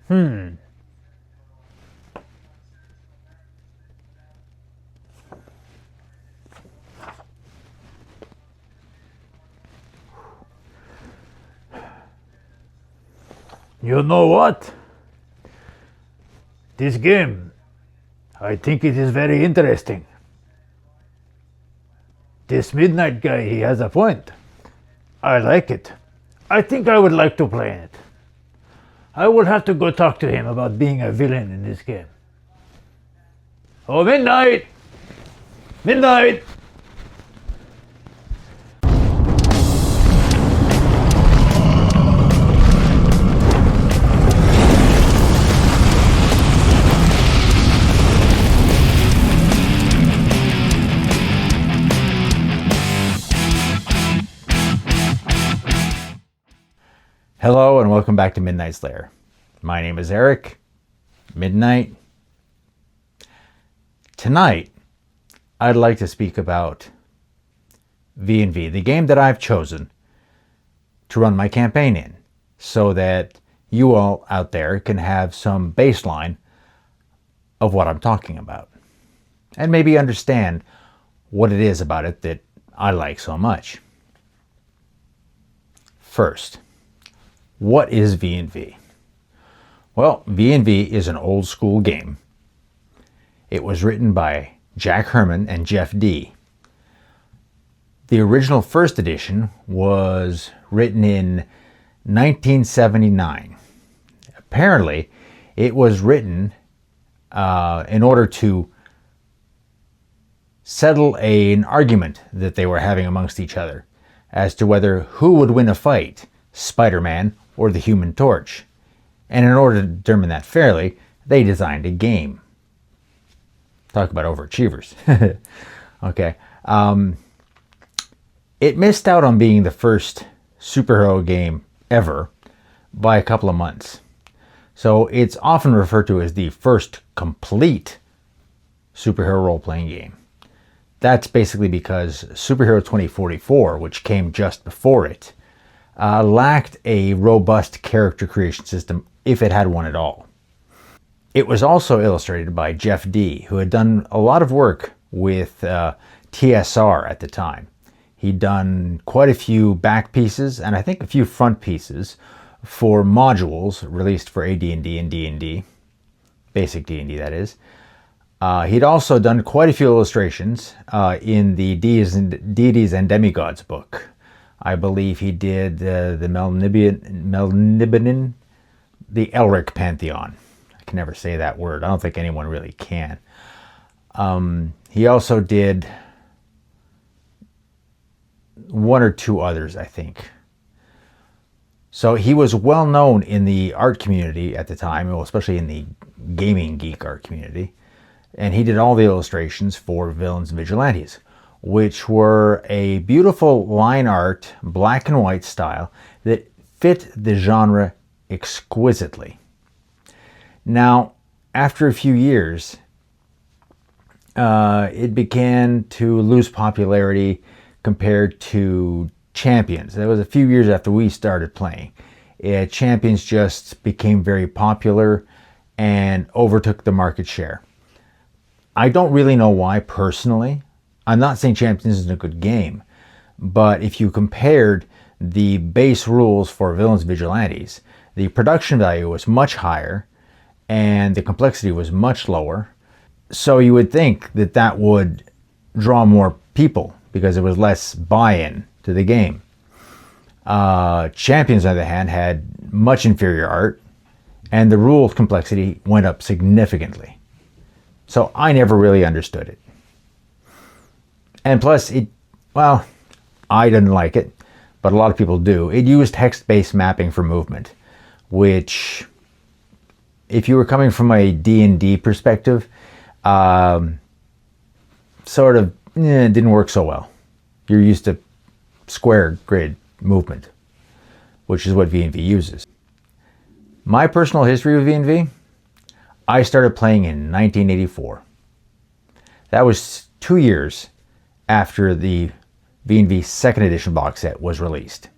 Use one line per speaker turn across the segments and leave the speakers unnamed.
Hmm. You know what? This game, I think it is very interesting. This Midnight guy, he has a point. I like it. I think I would like to play it. I will have to go talk to him about being a villain in this game. Oh, Midnight! Midnight!
Hello and welcome back to Midnight Slayer. My name is Eric. Midnight. Tonight, I'd like to speak about V&V, the game that I've chosen to run my campaign in, so that you all out there can have some baseline of what I'm talking about, and maybe understand what it is about it that I like so much. First, what is V&V? Well, V&V is an old school game. It was written by Jack Herman and Jeff D. The original first edition was written in 1979. Apparently, it was written in order to settle an argument that they were having amongst each other as to whether who would win a fight, Spider-Man or the Human Torch. And in order to determine that fairly, they designed a game. Talk about overachievers. Okay. It missed out on being the first superhero game ever by a couple of months. So it's often referred to as the first complete superhero role-playing game. That's basically because Superhero 2044, which came just before it, lacked a robust character creation system, if it had one at all. It was also illustrated by Jeff D., who had done a lot of work with TSR at the time. He'd done quite a few back pieces, and I think a few front pieces for modules released for AD&D and D&D, basic D&D that is. He'd also done quite a few illustrations in the Deities and Demigods book. I believe he did the Melnibonin, the Elric Pantheon. I can never say that word. I don't think anyone really can. He also did one or two others, I think. So he was well known in the art community at the time, well, especially in the gaming geek art community. And he did all the illustrations for Villains Vigilantes, which were a beautiful line art, black and white style that fit the genre exquisitely. Now, after a few years, it began to lose popularity compared to Champions. That was a few years after we started playing. Champions just became very popular and overtook the market share. I don't really know why personally. I'm not saying Champions isn't a good game, but if you compared the base rules for Villains Vigilantes, the production value was much higher and the complexity was much lower. So you would think that that would draw more people because there was less buy-in to the game. Champions, on the other hand, had much inferior art and the rule complexity went up significantly. So I never really understood it. And plus, I didn't like it, but a lot of people do. It used text-based mapping for movement, which, if you were coming from a D&D perspective, didn't work so well. You're used to square grid movement, which is what V&V uses. My personal history with V&V, I started playing in 1984. That was 2 years after the V&V second edition box set was released.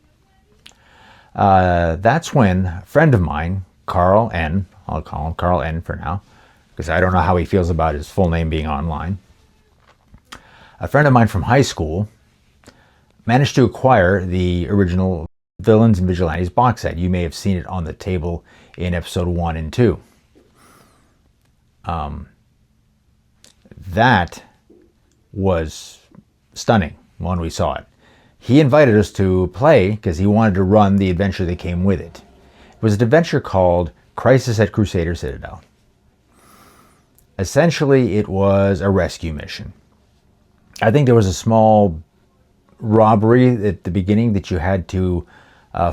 That's when a friend of mine Carl N. I'll call him Carl N for now, because I don't know how he feels about his full name being online. A friend of mine from high school managed to acquire the original Villains and Vigilantes box set. You may have seen it on the table in episode 1 and 2. That was stunning when we saw it. He invited us to play because he wanted to run the adventure that came with it. It was an adventure called Crisis at Crusader Citadel. Essentially, it was a rescue mission. I think there was a small robbery at the beginning that you had to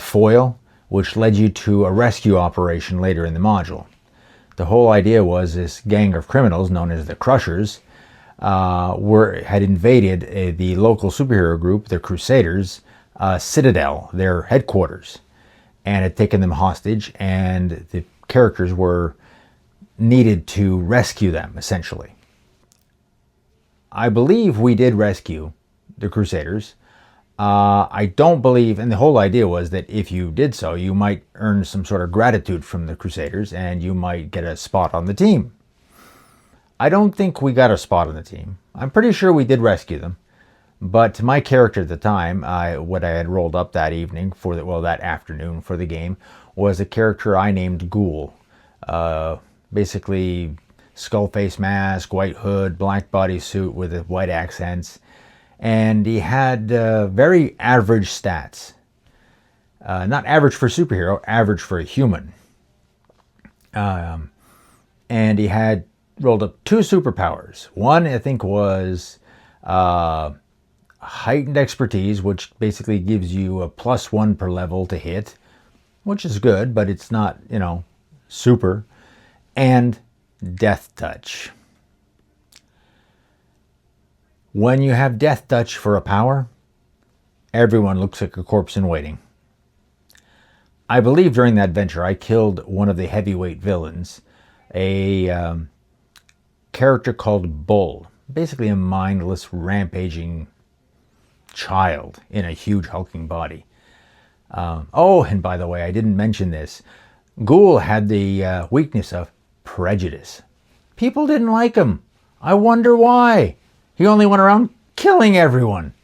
foil, which led you to a rescue operation later in the module. The whole idea was this gang of criminals known as the Crushers had invaded the local superhero group, the Crusaders, Citadel, their headquarters, and had taken them hostage, and the characters were needed to rescue them, essentially. I believe we did rescue the Crusaders. I don't believe, and the whole idea was that if you did so, you might earn some sort of gratitude from the Crusaders and you might get a spot on the team. I don't think we got a spot on the team. I'm pretty sure we did rescue them, but my character at the time, what I had rolled up that evening that afternoon for the game, was a character I named Ghoul. Basically, skull face mask, white hood, black bodysuit with white accents. And he had very average stats. Not average for superhero, average for a human. And he had rolled up 2 superpowers. One, I think, was heightened expertise, which basically gives you a +1 per level to hit, which is good, but it's not, super. And death touch. When you have death touch for a power, everyone looks like a corpse in waiting. I believe during that adventure I killed one of the heavyweight villains, a character called Bull, basically a mindless, rampaging child in a huge hulking body. And by the way, I didn't mention this. Ghoul had the weakness of prejudice. People didn't like him. I wonder why. He only went around killing everyone.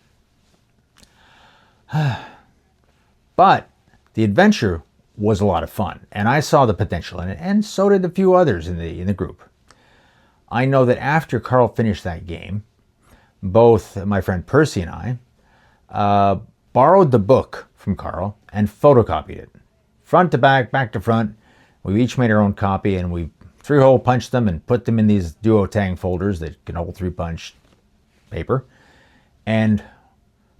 But the adventure was a lot of fun, and I saw the potential in it, and so did a few others in the group. I know that after Carl finished that game, both my friend Percy and I borrowed the book from Carl and photocopied it. Front to back, back to front. We each made our own copy, and we 3-hole punched them and put them in these duotang folders that can hold 3-punch paper. And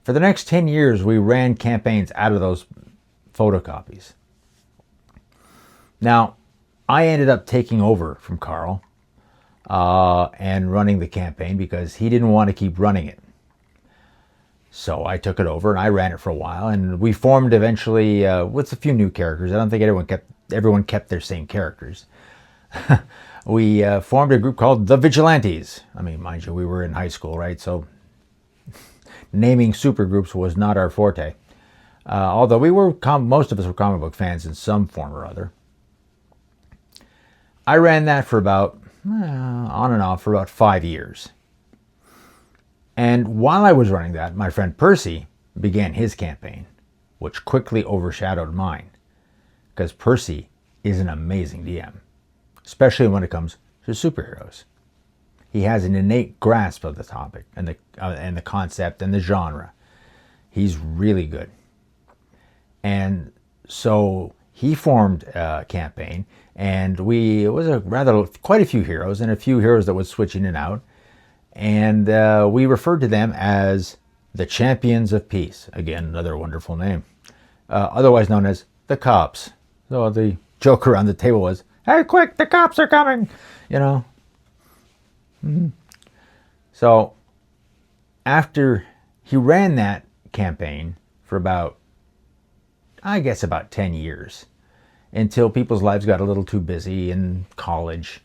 for the next 10 years, we ran campaigns out of those photocopies. Now, I ended up taking over from Carl and running the campaign because he didn't want to keep running it. So I took it over and I ran it for a while, and we formed eventually with a few new characters. I don't think everyone kept their same characters. We formed a group called the Vigilantes. I mean, mind you, we were in high school, right? So naming supergroups was not our forte. Although most of us were comic book fans in some form or other. I ran that for about, on and off, for about 5 years. And while I was running that, my friend Percy began his campaign, which quickly overshadowed mine. Because Percy is an amazing DM, especially when it comes to superheroes. He has an innate grasp of the topic and the concept and the genre. He's really good. And so he formed a campaign, and it was quite a few heroes, and a few heroes that would switch in and out. And we referred to them as the Champions of Peace. Again, another wonderful name. Otherwise known as the Cops. So the joke around the table was, "Hey, quick, the cops are coming!" So after he ran that campaign for about 10 years, until people's lives got a little too busy in college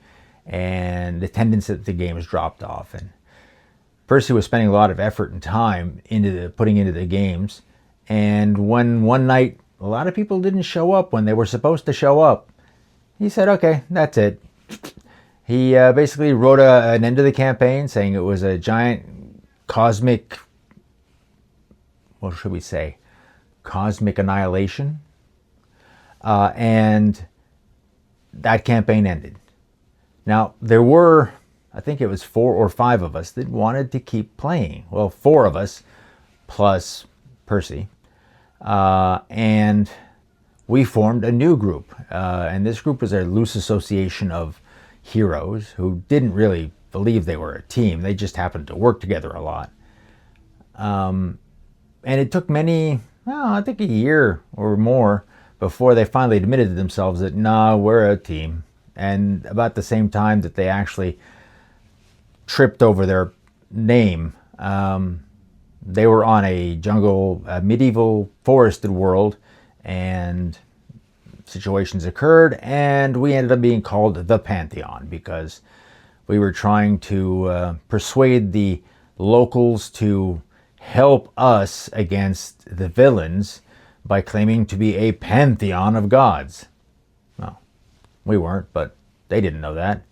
and attendance at the games dropped off, and Percy was spending a lot of effort and time putting into the games. And when one night a lot of people didn't show up when they were supposed to show up, he said, okay, that's it. He basically wrote an end to the campaign saying it was a giant cosmic, what should we say, cosmic annihilation. And that campaign ended. Now, there were, I think it was 4 or 5 of us that wanted to keep playing. Well, 4 of us, plus Percy. And we formed a new group. And this group was a loose association of heroes who didn't really believe they were a team. They just happened to work together a lot. And it took I think a year or more before they finally admitted to themselves that, nah, we're a team. And about the same time that they actually tripped over their name, they were on a medieval forested world, and situations occurred, and we ended up being called the Pantheon because we were trying to persuade the locals to help us against the villains by claiming to be a pantheon of gods. Well, we weren't, but they didn't know that.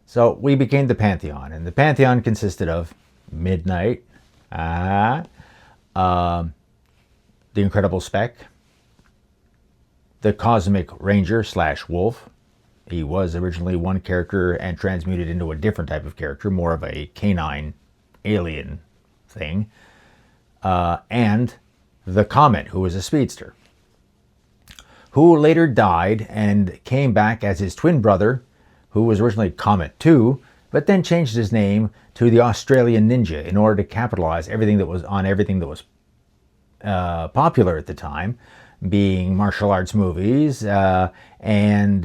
So we became the Pantheon, and the Pantheon consisted of Midnight, the Incredible Spec, the Cosmic Ranger / Wolf. He was originally one character and transmuted into a different type of character, more of a canine alien thing, and the Comet, who was a speedster, who later died and came back as his twin brother, who was originally Comet 2, but then changed his name to the Australian Ninja in order to capitalize everything that was popular at the time, being martial arts movies and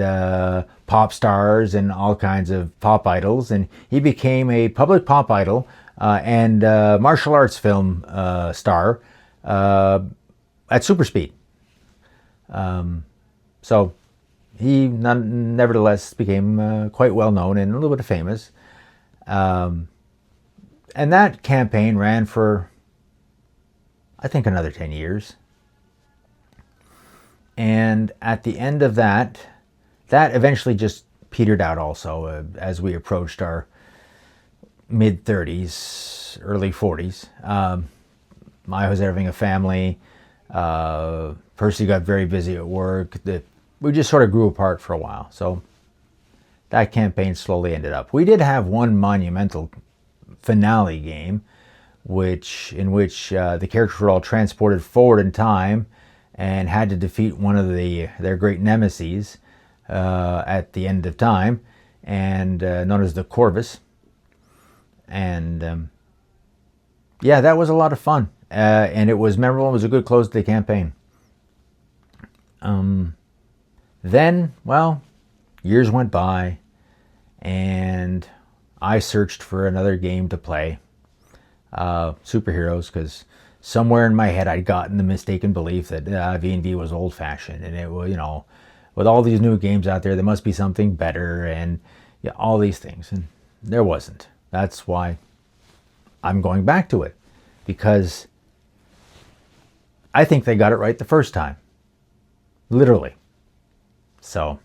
pop stars and all kinds of pop idols. And he became a public pop idol and martial arts film star at super speed. So he nevertheless became quite well known and a little bit famous. And that campaign ran for, I think, another 10 years. And at the end of that eventually just petered out also as we approached our mid-30s, early 40s. I was having a family. Percy got very busy at work. We just sort of grew apart for a while. So that campaign slowly ended up. We did have one monumental finale game, in which the characters were all transported forward in time and had to defeat one of their great nemeses at the end of time, and known as the Corvus. And yeah, that was a lot of fun. And it was memorable. It was a good close to the campaign. Then, well, years went by, and I searched for another game to play. Superheroes, because somewhere in my head I'd gotten the mistaken belief that V&V was old-fashioned, and it was, with all these new games out there must be something better, and all these things, and there wasn't. That's why I'm going back to it, because I think they got it right the first time. Literally. So,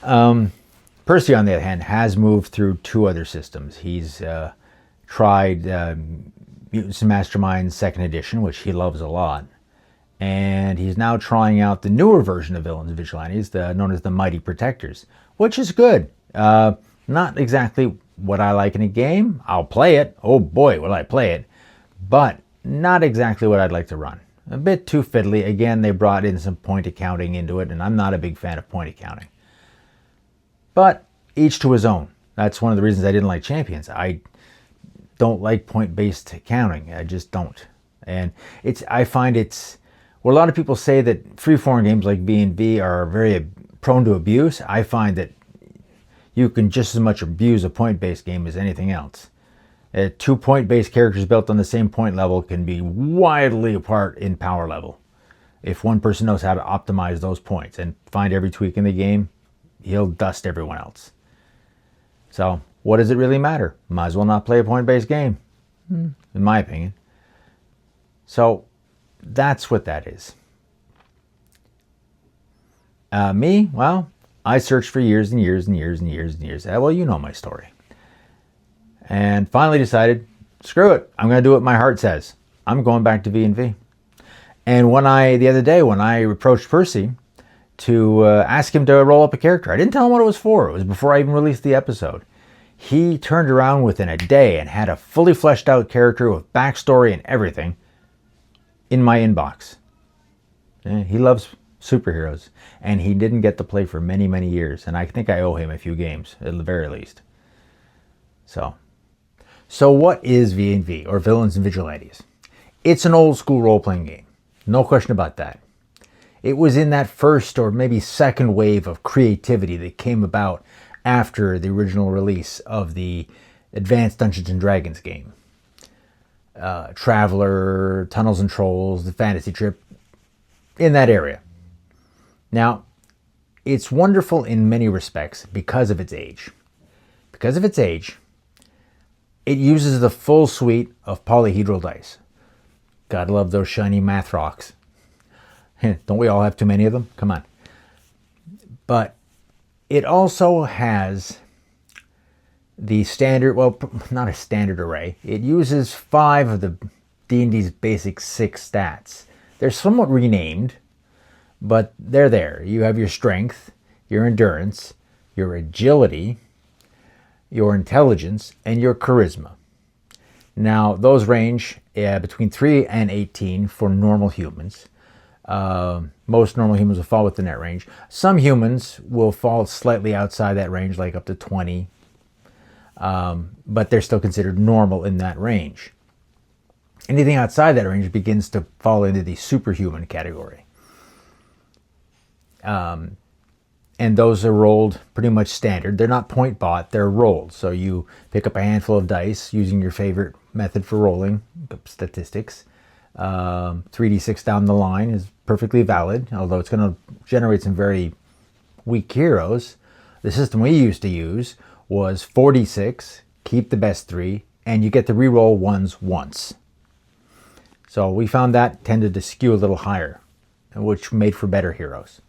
Percy, on the other hand, has moved through 2 other systems. He's tried Mutants and Masterminds 2nd Edition, which he loves a lot. And he's now trying out the newer version of Villains Vigilantes, known as the Mighty Protectors, which is good. Not exactly what I like in a game. I'll play it. Oh boy, will I play it. But not exactly what I'd like to run. A bit too fiddly. Again, they brought in some point accounting into it, and I'm not a big fan of point accounting. But each to his own. That's one of the reasons I didn't like Champions. I don't like point-based accounting. I just don't. And I find where a lot of people say that free-form games like V&V are very prone to abuse. I find that you can just as much abuse a point-based game as anything else. 2 point-based characters built on the same point level can be wildly apart in power level. If one person knows how to optimize those points and find every tweak in the game, he'll dust everyone else. So, what does it really matter? Might as well not play a point-based game, in my opinion. So, that's what that is. Me? Well, I searched for years and years and years and years and years. Well, you know my story. And finally decided, screw it. I'm going to do what my heart says. I'm going back to V&V. And the other day, when I approached Percy to ask him to roll up a character, I didn't tell him what it was for. It was before I even released the episode. He turned around within a day and had a fully fleshed out character with backstory and everything in my inbox. Yeah, he loves superheroes, and he didn't get to play for many, many years. And I think I owe him a few games, at the very least. So what is V&V, or Villains and Vigilantes? It's an old school role-playing game. No question about that. It was in that first or maybe second wave of creativity that came about after the original release of the Advanced Dungeons & Dragons game. Traveler, Tunnels and Trolls, the Fantasy Trip, in that area. Now, it's wonderful in many respects because of its age. Because of its age, it uses the full suite of polyhedral dice. Gotta love those shiny math rocks. Don't we all have too many of them? Come on. But it also has the standard, well, not a standard array. It uses 5 of the D&D's basic 6 stats. They're somewhat renamed, but they're there. You have your strength, your endurance, your agility, your intelligence, and your charisma. Now, those range between 3 and 18 for normal humans. Most normal humans will fall within that range. Some humans will fall slightly outside that range, like up to 20. But they're still considered normal in that range. Anything outside that range begins to fall into the superhuman category. And those are rolled pretty much standard. They're not point bought, they're rolled. So you pick up a handful of dice using your favorite method for rolling, statistics. 3d6 down the line is perfectly valid, although it's going to generate some very weak heroes. The system we used to use was 4d6, keep the best 3, and you get to reroll ones once. So we found that tended to skew a little higher, which made for better heroes.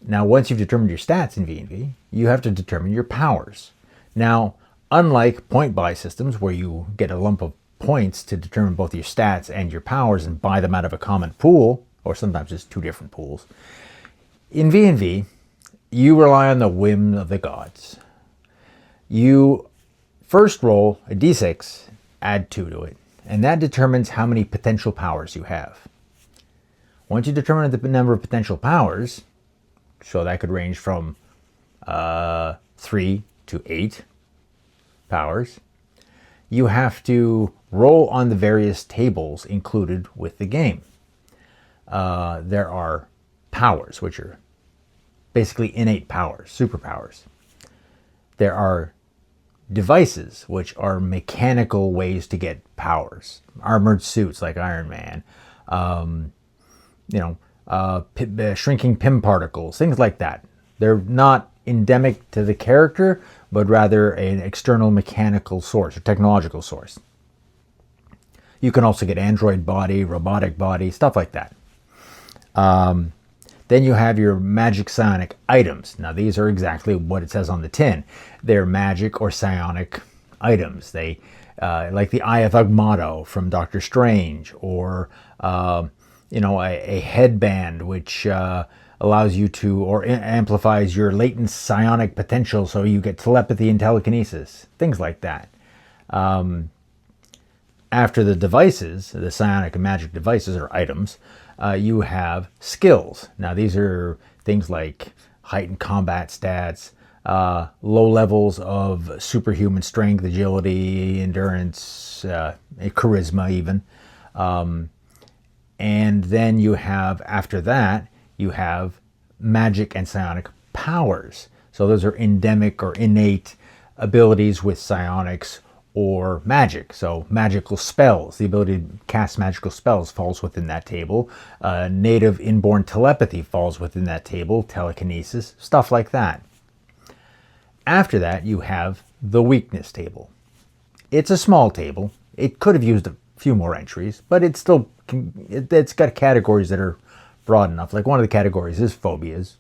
Now, once you've determined your stats in V&V, you have to determine your powers. Now, unlike point buy systems where you get a lump of points to determine both your stats and your powers and buy them out of a common pool, or sometimes just 2 different pools, in V&V, you rely on the whim of the gods. You first roll a d6, add 2 to it, and that determines how many potential powers you have. Once you determine the number of potential powers, so that could range from 3 to 8 powers, you have to roll on the various tables included with the game. There are powers, which are basically innate powers, superpowers. There are devices, which are mechanical ways to get powers. Armored suits like Iron Man, shrinking Pym particles, things like that. They're not endemic to the character, but rather an external mechanical source or technological source. You can also get android body, robotic body, stuff like that. Then you have your magic psionic items. Now these are exactly what it says on the tin. They're magic or psionic items. They like the Eye of Agamotto from Doctor Strange, or a headband which allows you to, or amplifies your latent psionic potential, so you get telepathy and telekinesis, things like that. After the devices, the psionic and magic devices or items, you have skills. Now these are things like heightened combat stats, low levels of superhuman strength, agility, endurance, charisma even. And then you have, after that, you have magic and psionic powers. So those are endemic or innate abilities with psionics or magic. So magical spells, the ability to cast magical spells falls within that table. Native inborn telepathy falls within that table, telekinesis, stuff like that. After that, you have the weakness table. It's a small table. It could have used a few more entries, but it's got categories that are broad enough. Like one of the categories is phobias.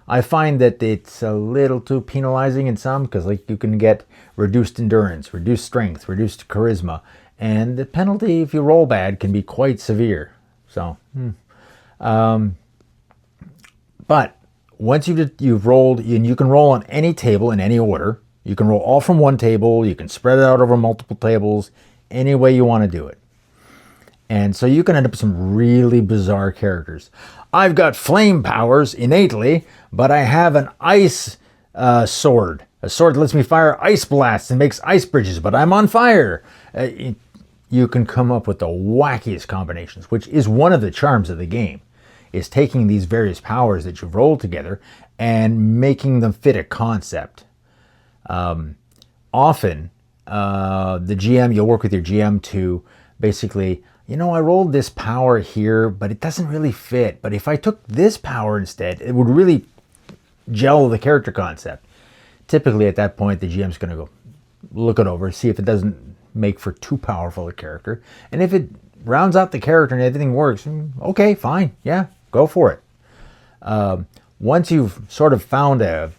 I find that it's a little too penalizing in some, because like you can get reduced endurance, reduced strength, reduced charisma, and the penalty if you roll bad can be quite severe. So, but once you've rolled, and you can roll on any table in any order. You can roll all from one table. You can spread it out over multiple tables, any way you want to do it. And so you can end up with some really bizarre characters. I've got flame powers innately, but I have an ice sword. A sword that lets me fire ice blasts and makes ice bridges, but I'm on fire. You can come up with the wackiest combinations, which is one of the charms of the game, is taking these various powers that you've rolled together and making them fit a concept. Often, the GM, you'll work with your GM to basically, I rolled this power here, but it doesn't really fit. But if I took this power instead, it would really gel the character concept. Typically at that point, the GM's going to go look it over, see if it doesn't make for too powerful a character. And if it rounds out the character and everything works, okay, fine. Yeah, go for it. Once you've sort of found a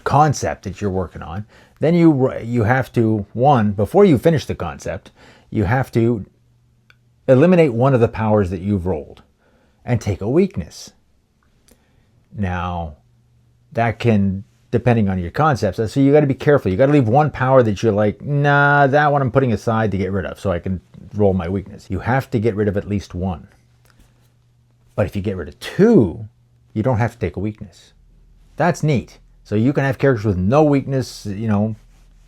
concept that you're working on, then you have to, before you finish the concept, you have to eliminate one of the powers that you've rolled and take a weakness. Now, that can, depending on your concepts, so you got to be careful. You got to leave one power that you're like, nah, that one I'm putting aside to get rid of so I can roll my weakness. You have to get rid of at least one. But if you get rid of two, you don't have to take a weakness. That's neat. So you can have characters with no weakness,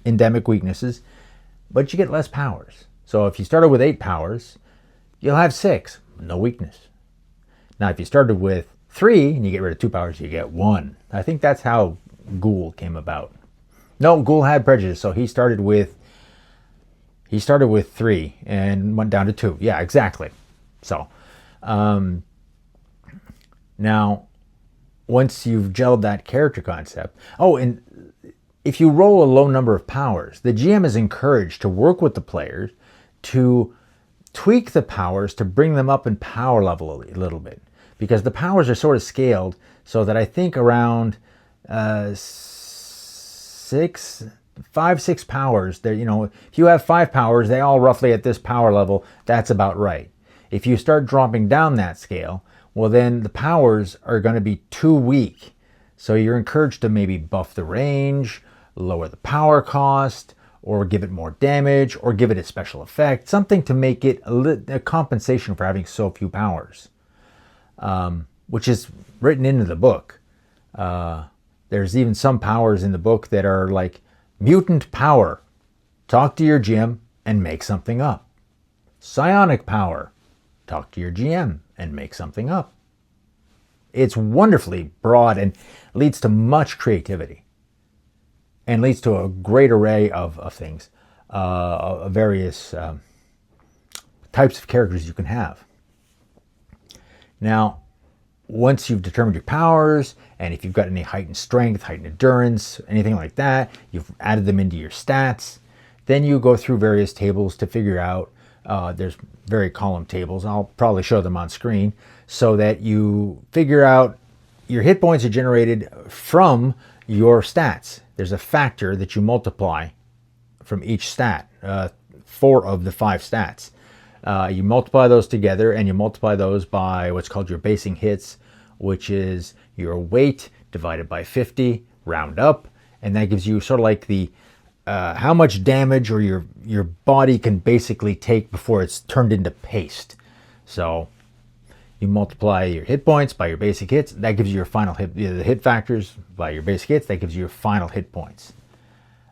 endemic weaknesses, but you get less powers. So if you started with 8 powers, you'll have 6, no weakness. Now, if you started with 3 and you get rid of 2 powers, you get 1. I think that's how Ghoul came about. No, Ghoul had prejudice, so he started with 3 and went down to 2. Yeah, exactly. So, now, once you've gelled that character concept, and if you roll a low number of powers, the GM is encouraged to work with the players to tweak the powers to bring them up in power level a little bit, because the powers are sort of scaled so that I think around 5, 6 powers. If you have 5 powers, they all roughly at this power level. That's about right. If you start dropping down that scale, well, then the powers are going to be too weak. So you're encouraged to maybe buff the range, lower the power cost, or give it more damage, or give it a special effect, something to make it a compensation for having so few powers, which is written into the book. There's even some powers in the book that are like mutant power. Talk to your GM and make something up. Psionic power. Talk to your GM and make something up. It's wonderfully broad and leads to much creativity and leads to a great array of things, of various types of characters you can have. Now, once you've determined your powers, and if you've got any heightened strength, heightened endurance, anything like that, you've added them into your stats, then you go through various tables to figure out, there's very column tables, I'll probably show them on screen, so that you figure out your hit points are generated from your stats. There's a factor that you multiply from each stat, 4 of the 5 stats. You multiply those together, and you multiply those by what's called your basing hits, which is your weight divided by 50, round up, and that gives you sort of like the how much damage or your body can basically take before it's turned into paste. So you multiply your hit points by your basic hits, that gives you your final hit, the hit factors by your basic hits, that gives you your final hit points.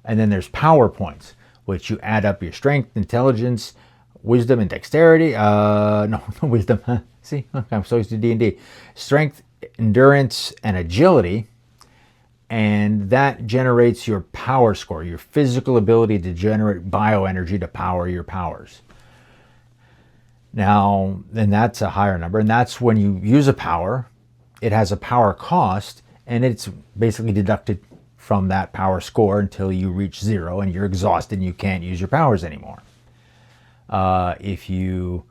And then there's power points, which you add up your strength, intelligence, wisdom, and dexterity. No wisdom. See, I'm so used to D&D. Strength, endurance, and agility. And that generates your power score, your physical ability to generate bioenergy to power your powers. Now, then that's a higher number, and that's when you use a power, it has a power cost, and it's basically deducted from that power score until you reach 0 and you're exhausted and you can't use your powers anymore. If you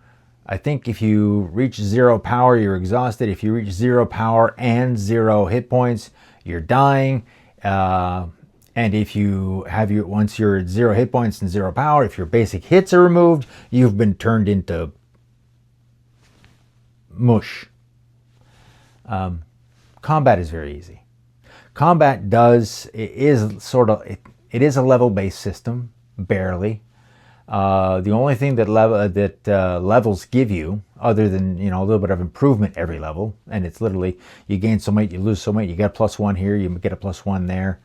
I think if you reach 0 power, you're exhausted. If you reach 0 power and 0 hit points, you're dying. And if you have once you're at 0 hit points and 0 power, if your basic hits are removed, you've been turned into mush. Combat is very easy. Combat it is a level-based system, barely. The only thing that levels give you, other than a little bit of improvement every level, and it's literally you gain so much, you lose so much, you get a +1 here, you get a +1 there.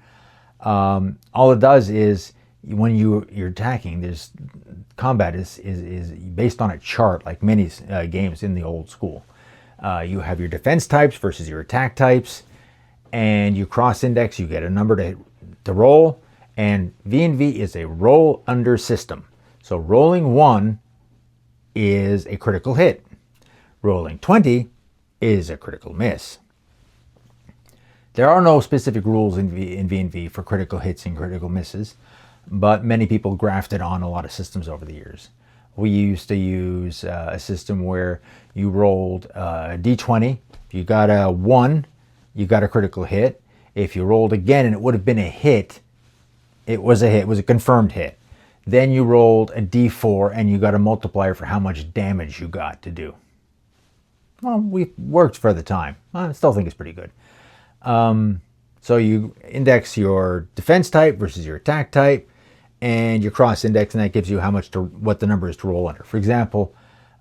All it does is when you're attacking, combat is based on a chart, like many games in the old school. You have your defense types versus your attack types, and you cross-index. You get a number to roll, and V&V is a roll under system. So rolling 1 is a critical hit. Rolling 20 is a critical miss. There are no specific rules in V&V for critical hits and critical misses, but many people grafted on a lot of systems over the years. We used to use a system where you rolled a d20. If you got a 1, you got a critical hit. If you rolled again and it would have been a hit, it was a hit, it was a confirmed hit. Then you rolled a d4 and you got a multiplier for how much damage you got to do. Well, we worked for the time. I still think it's pretty good. So you index your defense type versus your attack type, and you cross-index, and that gives you what the number is to roll under. For example,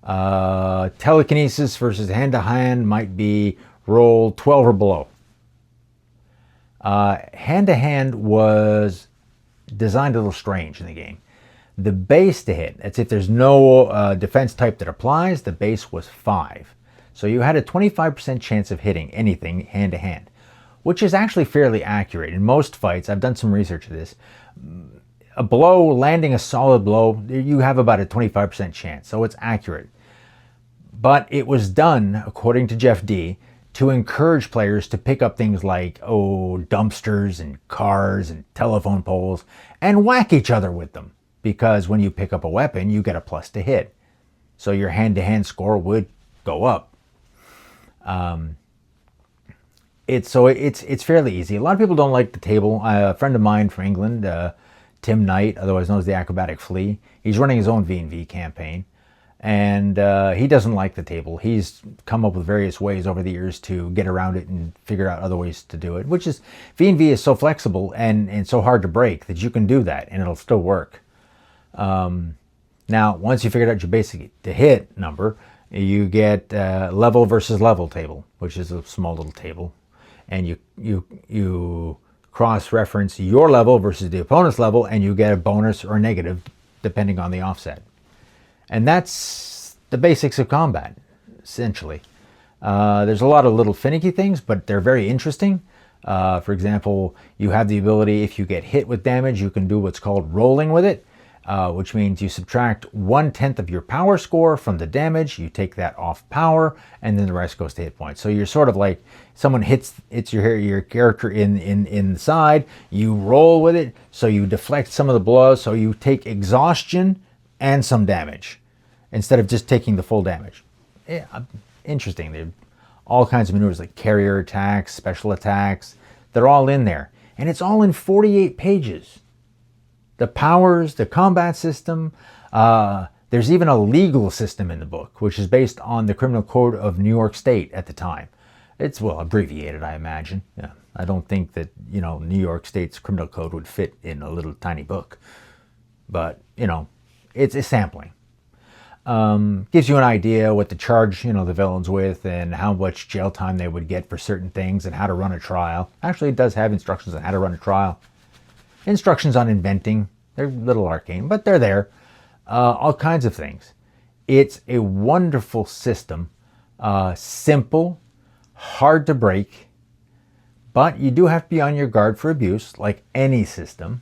telekinesis versus hand-to-hand might be roll 12 or below. Hand-to-hand was designed a little strange in the game. The base to hit, that's if there's no defense type that applies, the base was 5. So you had a 25% chance of hitting anything hand-to-hand, which is actually fairly accurate. In most fights, I've done some research of this, a blow, landing a solid blow, you have about a 25% chance, so it's accurate. But it was done, according to Jeff D., to encourage players to pick up things like, dumpsters and cars and telephone poles and whack each other with them. Because when you pick up a weapon, you get a plus to hit. So your hand-to-hand score would go up. It's fairly easy. A lot of people don't like the table. A friend of mine from England, Tim Knight, otherwise known as the Acrobatic Flea, he's running his own V&V campaign. And he doesn't like the table. He's come up with various ways over the years to get around it and figure out other ways to do it, which is, V&V is so flexible and so hard to break that you can do that and it'll still work. Now, once you figured out your basic to hit number, you get level versus level table, which is a small little table. And you cross-reference your level versus the opponent's level, and you get a bonus or negative depending on the offset. And that's the basics of combat, essentially. There's a lot of little finicky things, but they're very interesting. For example, you have the ability, if you get hit with damage, you can do what's called rolling with it, which means you subtract 1/10 of your power score from the damage, you take that off power, and then the rest goes to hit points. So you're sort of like, someone hits your character in the side, you roll with it, so you deflect some of the blows, so you take exhaustion and some damage, instead of just taking the full damage. Yeah, interesting. There are all kinds of maneuvers like carrier attacks, special attacks. They're all in there. And it's all in 48 pages. The powers, the combat system. There's even a legal system in the book, which is based on the Criminal Code of New York State at the time. It's, well, abbreviated, I imagine. Yeah. I don't think that, New York State's criminal code would fit in a little tiny book. But, it's a sampling. Gives you an idea what to charge, the villains with, and how much jail time they would get for certain things, and how to run a trial. Actually, it does have instructions on how to run a trial. Instructions on inventing. They're a little arcane, but they're there. All kinds of things. It's a wonderful system. Simple, hard to break, but you do have to be on your guard for abuse, like any system.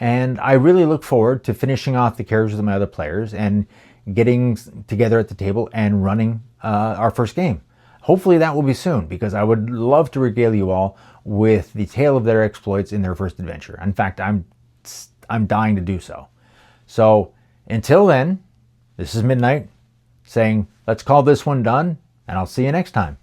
And I really look forward to finishing off the characters of my other players and getting together at the table and running our first game. Hopefully that will be soon, because I would love to regale you all with the tale of their exploits in their first adventure. In fact, I'm dying to do so. So until then, this is Midnight. saying, let's call this one done, and I'll see you next time.